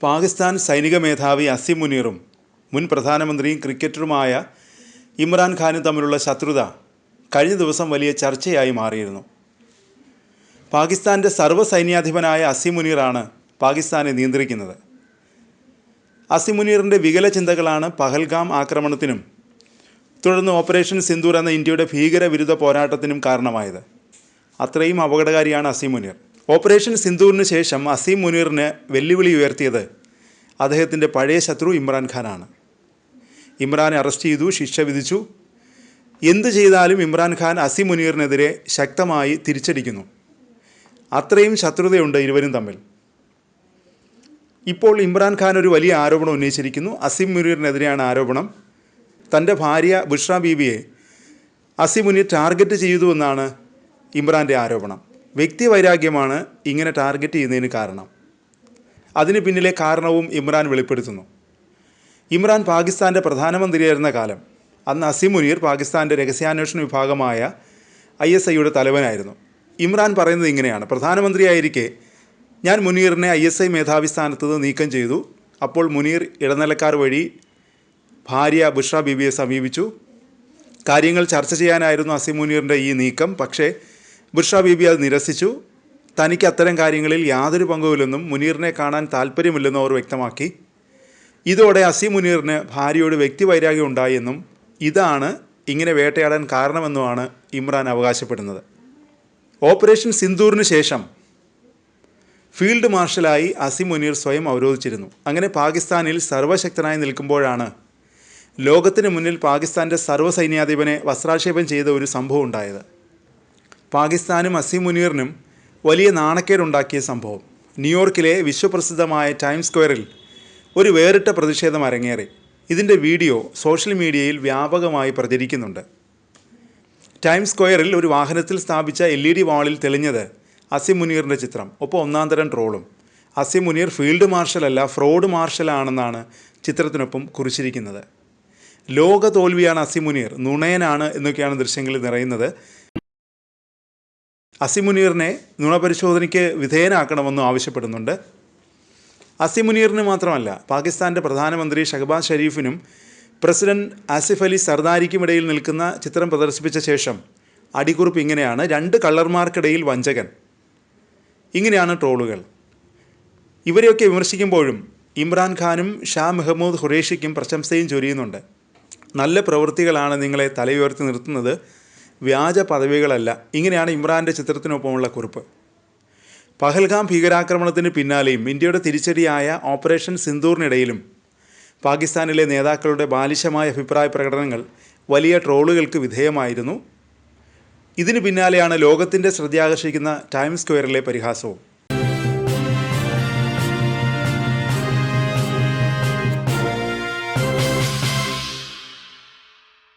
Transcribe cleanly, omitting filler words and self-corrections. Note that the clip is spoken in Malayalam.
പാകിസ്ഥാൻ സൈനിക മേധാവി അസിം മുനീറും മുൻ പ്രധാനമന്ത്രിയും ക്രിക്കറ്ററുമായ ഇമ്രാൻഖാനും തമ്മിലുള്ള ശത്രുത കഴിഞ്ഞ ദിവസം വലിയ ചർച്ചയായി മാറിയിരുന്നു. പാകിസ്ഥാൻ്റെ സർവ്വസൈന്യാധിപനായ അസിം മുനീറാണ് പാകിസ്ഥാനെ നിയന്ത്രിക്കുന്നത്. അസിം മുനീറിൻ്റെ വികല ചിന്തകളാണ് പഹൽഗാം ആക്രമണത്തിനും തുടർന്ന് ഓപ്പറേഷൻ സിന്ദൂർ എന്ന ഇന്ത്യയുടെ ഭീകരവിരുദ്ധ പോരാട്ടത്തിനും കാരണമായത്. അത്രയും അപകടകാരിയാണ് അസിം മുനീർ. ഓപ്പറേഷൻ സിന്ദൂറിന് ശേഷം അസിം മുനീറിന് വെല്ലുവിളി ഉയർത്തിയത് അദ്ദേഹത്തിൻ്റെ പഴയ ശത്രു ഇമ്രാൻഖാനാണ്. ഇമ്രാനെ അറസ്റ്റ് ചെയ്തു, ശിക്ഷ വിധിച്ചു. എന്ത് ചെയ്താലും ഇമ്രാൻഖാൻ അസിം മുനീറിനെതിരെ ശക്തമായി തിരിച്ചടിക്കുന്നു. അത്രയും ശത്രുതയുണ്ട് ഇരുവരും തമ്മിൽ. ഇപ്പോൾ ഇമ്രാൻഖാൻ ഒരു വലിയ ആരോപണം ഉന്നയിച്ചിരിക്കുന്നു. അസിം മുനീറിനെതിരെയാണ് ആരോപണം. തൻ്റെ ഭാര്യ ബുഷ്ര ബീബിയെ അസിം മുനീർ ടാർഗറ്റ് ചെയ്തുവെന്നാണ് ഇമ്രാൻ്റെ ആരോപണം. വ്യക്തിവൈരാഗ്യമാണ് ഇങ്ങനെ ടാർഗറ്റ് ചെയ്യുന്നതിന് കാരണം. അതിന് പിന്നിലെ കാരണവും ഇമ്രാൻ വെളിപ്പെടുത്തുന്നു. ഇമ്രാൻ പാകിസ്ഥാൻ്റെ പ്രധാനമന്ത്രിയായിരുന്ന കാലം, അന്ന് അസിം മുനീർ പാകിസ്ഥാൻ്റെ രഹസ്യാന്വേഷണ വിഭാഗമായ ISIയുടെ തലവനായിരുന്നു. ഇമ്രാൻ പറയുന്നത് ഇങ്ങനെയാണ്: പ്രധാനമന്ത്രിയായിരിക്കെ ഞാൻ മുനീറിനെ ISI മേധാവി സ്ഥാനത്ത് നിന്ന് നീക്കം ചെയ്തു. അപ്പോൾ മുനീർ ഇടനിലക്കാർ വഴി ഭാര്യ ബുഷ്ര ബീബിയെ സമീപിച്ചു. കാര്യങ്ങൾ ചർച്ച ചെയ്യാനായിരുന്നു അസിം മുനീറിൻ്റെ ഈ നീക്കം. പക്ഷേ ബുഷ്ര ബീബി അത് നിരസിച്ചു. തനിക്ക് അത്തരം കാര്യങ്ങളിൽ യാതൊരു പങ്കുമില്ലെന്നും മുനീറിനെ കാണാൻ താല്പര്യമില്ലെന്നും അവർ വ്യക്തമാക്കി. ഇതോടെ അസിം മുനീറിന് ഭാര്യയോട് വ്യക്തിവൈരാഗ്യം ഉണ്ടായെന്നും ഇതാണ് ഇങ്ങനെ വേട്ടയാടാൻ കാരണമെന്നുമാണ് ഇമ്രാൻ അവകാശപ്പെടുന്നത്. ഓപ്പറേഷൻ സിന്ദൂറിന് ശേഷം ഫീൽഡ് മാർഷലായി അസിം മുനീർ സ്വയം അവരോധിച്ചിരുന്നു. അങ്ങനെ പാകിസ്ഥാനിൽ സർവശക്തനായി നിൽക്കുമ്പോഴാണ് ലോകത്തിന് മുന്നിൽ പാകിസ്ഥാൻ്റെ സർവ്വസൈന്യാധിപനെ വസ്ത്രാക്ഷേപം ചെയ്ത ഒരു സംഭവം ഉണ്ടായത്. പാകിസ്ഥാനും അസിം മുനീറിനും വലിയ നാണക്കേടുണ്ടാക്കിയ സംഭവം. ന്യൂയോർക്കിലെ വിശ്വപ്രസിദ്ധമായ ടൈംസ് സ്ക്വയറിൽ ഒരു വേറിട്ട പ്രതിഷേധം അരങ്ങേറി. ഇതിൻ്റെ വീഡിയോ സോഷ്യൽ മീഡിയയിൽ വ്യാപകമായി പ്രചരിക്കുന്നുണ്ട്. ടൈംസ് സ്ക്വയറിൽ ഒരു വാഹനത്തിൽ സ്ഥാപിച്ച LED വാളിൽ തെളിഞ്ഞത് അസിം മുനീറിൻ്റെ ചിത്രം, ഒപ്പം ഒന്നാന്തരം ട്രോളും. അസിം മുനീർ ഫീൽഡ് മാർഷലല്ല, ഫ്രോഡ് മാർഷലാണെന്നാണ് ചിത്രത്തിനൊപ്പം കുറിച്ചിരിക്കുന്നത്. ലോക തോൽവിയാണ് അസിം മുനീർ, നുണയനാണ് എന്നൊക്കെയാണ് ദൃശ്യങ്ങളിൽ നിറയുന്നത്. അസിം മുനീറിനെ നുണപരിശോധനയ്ക്ക് വിധേയനാക്കണമെന്നും ആവശ്യപ്പെടുന്നുണ്ട്. അസിം മുനീറിന് മാത്രമല്ല, പാകിസ്ഥാൻ്റെ പ്രധാനമന്ത്രി ഷഹബാസ് ഷരീഫിനും പ്രസിഡന്റ് ആസിഫ് അലി സർദാരിക്കുമിടയിൽ നിൽക്കുന്ന ചിത്രം പ്രദർശിപ്പിച്ച ശേഷം അടിക്കുറിപ്പ് ഇങ്ങനെയാണ്: 2 കള്ളന്മാർക്കിടയിൽ വഞ്ചകൻ. ഇങ്ങനെയാണ് ട്രോളുകൾ. ഇവരെയൊക്കെ വിമർശിക്കുമ്പോഴും ഇമ്രാൻഖാനും ഷാ മെഹമ്മൂദ് ഖുറേഷിക്കും പ്രശംസയും ചൊരിയുന്നുണ്ട്. നല്ല പ്രവൃത്തികളാണ് നിങ്ങളെ തലയുയർത്തി നിർത്തുന്നത്, വ്യാജ പദവികളല്ല. ഇങ്ങനെയാണ് ഇമ്രാൻ്റെ ചിത്രത്തിനൊപ്പമുള്ള കുറിപ്പ്. പഹൽഗാം ഭീകരാക്രമണത്തിന് പിന്നാലെയും ഇന്ത്യയുടെ തിരിച്ചടിയായ ഓപ്പറേഷൻ സിന്ദൂറിനിടയിലും പാകിസ്ഥാനിലെ നേതാക്കളുടെ ബാലിശമായ അഭിപ്രായ പ്രകടനങ്ങൾ വലിയ ട്രോളുകൾക്ക് വിധേയമായിരുന്നു. ഇതിന് പിന്നാലെയാണ് ലോകത്തിൻ്റെ ശ്രദ്ധയാകർഷിക്കുന്ന ടൈംസ് സ്ക്വയറിലെ പരിഹാസവും.